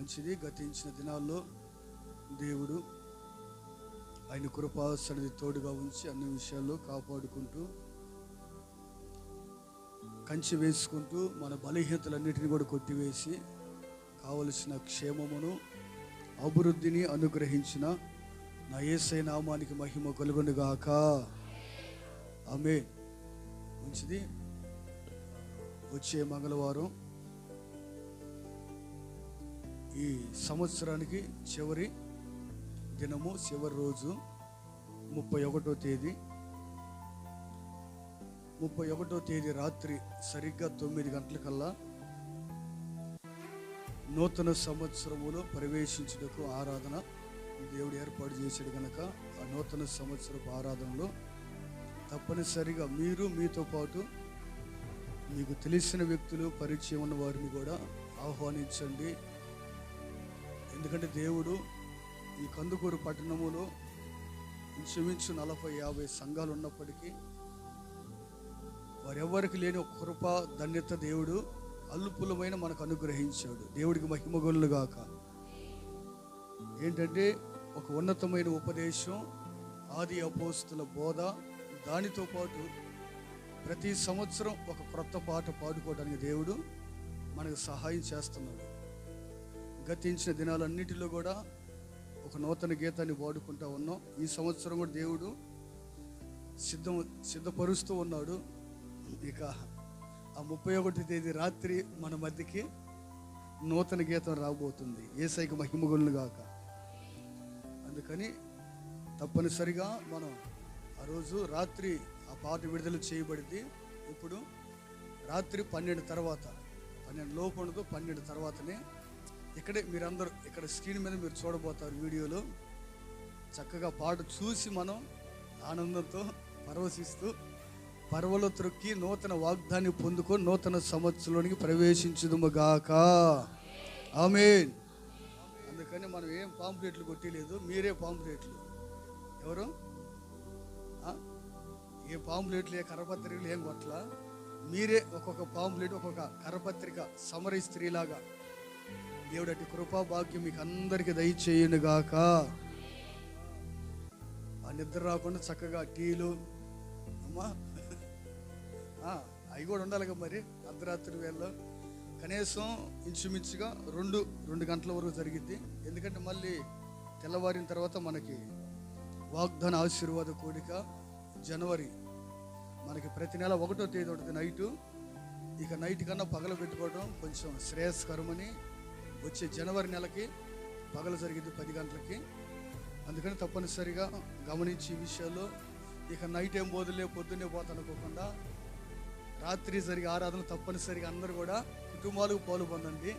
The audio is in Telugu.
మంచిది. గతించిన దినాల్లో దేవుడు ఆయన కృపా సన్నిధి తోడుగా ఉంచి అన్ని విషయాల్లో కాపాడుకుంటూ కంచి వేసుకుంటూ మన బలహీనతలన్నిటిని కూడా కొట్టివేసి కావలసిన క్షేమమును అభివృద్ధిని అనుగ్రహించిన నా యేసయ్య నామానికి మహిమ కలుగును గాక. ఆమేన్. మంచిది. వచ్చే మంగళవారం ఈ సంవత్సరానికి చివరి దినము, చివరి రోజు 31వ తేదీ. 31వ తేదీ రాత్రి సరిగ్గా 9 గంటలకల్లా నూతన సంవత్సరములో ప్రవేశించుటకు ఆరాధన దేవుడు ఏర్పాటు చేశాడు కనుక ఆ నూతన సంవత్సరపు ఆరాధనలో తప్పనిసరిగా మీరు, మీతో పాటు మీకు తెలిసిన వ్యక్తులు, పరిచయం ఉన్న వారిని కూడా ఆహ్వానించండి. ఎందుకంటే దేవుడు ఈ కందుకూరు పట్టణములో ఇంచుమించు 40-50 సంఘాలు ఉన్నప్పటికీ వారెవ్వరికి లేని ఒక కృప, ధన్యత దేవుడు అల్పులమైన మనకు అనుగ్రహించాడు. దేవుడికి మహిమగొల్లు గాక. ఏంటంటే ఒక ఉన్నతమైన ఉపదేశం, ఆది అపోస్తుల బోధ, దానితో పాటు ప్రతి సంవత్సరం ఒక క్రొత్త పాట పాడుకోవడానికి దేవుడు మనకు సహాయం చేస్తున్నాడు. గతించిన దినాలన్నిటిలో కూడా ఒక నూతన గీతాన్ని పాడుకుంటూ ఉన్నాం. ఈ సంవత్సరం కూడా దేవుడు సిద్ధపరుస్తూ ఉన్నాడు. ఇక ఆ 31వ తేదీ రాత్రి మన మధ్యకి నూతన గీతం రాబోతుంది. యేసయ్యకు మహిమగొల్లు గాక. అందుకని తప్పనిసరిగా మనం ఆ రోజు రాత్రి ఆ పాట విడుదల చేయబడింది. ఇప్పుడు రాత్రి 12 తర్వాత, 12 లోపు ఉండదు, 12 తర్వాతనే ఇక్కడే మీరందరూ ఇక్కడ స్క్రీన్ మీద మీరు చూడబోతారు. వీడియోలో చక్కగా పాట చూసి మనం ఆనందంతో పరవశిస్తూ పర్వలో త్రొక్కి నూతన వాగ్దాన్ని పొందుకొని నూతన సంవత్సరంలోనికి ప్రవేశించుదుము గాక. ఆమేన్. అందుకని మనం ఏం పాంప్లెట్లు కొట్టలేదు, మీరే పాంప్లెట్లు. ఎవరు ఏ పాంప్లెట్లు, ఏ కరపత్రికలు ఏం కొట్టలా. మీరే ఒక్కొక్క పాంప్లెట్, ఒక్కొక్క కరపత్రిక సమరీ స్త్రీలాగా దేవుడు అటు కృపా భాగ్యం మీకు అందరికీ దయచేయును గాక. ఆ నిద్ర రాకుండా చక్కగా టీలు అమ్మా అవి కూడా ఉండాలిగా మరి. అర్ధరాత్రి వేళలో కనీసం ఇంచుమించుగా 2 గంటల వరకు జరిగిద్ది. ఎందుకంటే మళ్ళీ తెల్లవారిన తర్వాత మనకి వాగ్దాన ఆశీర్వాద కూడిక జనవరి మనకి ప్రతి నెల 1వ తేదీ ఉంటుంది నైటు. ఇక నైట్ కన్నా పగల పెట్టుకోవడం కొంచెం శ్రేయస్కరమని వచ్చే జనవరి నెలకి పగలు జరిగింది 10 గంటలకి. అందుకని తప్పనిసరిగా గమనించి ఈ విషయాల్లో ఇక నైట్ ఏం బోధలే పొద్దున్నే పోతానుకోకుండా రాత్రి జరిగే ఆరాధన తప్పనిసరిగా అందరూ కూడా కుటుంబాలకు పాలు పొందండి.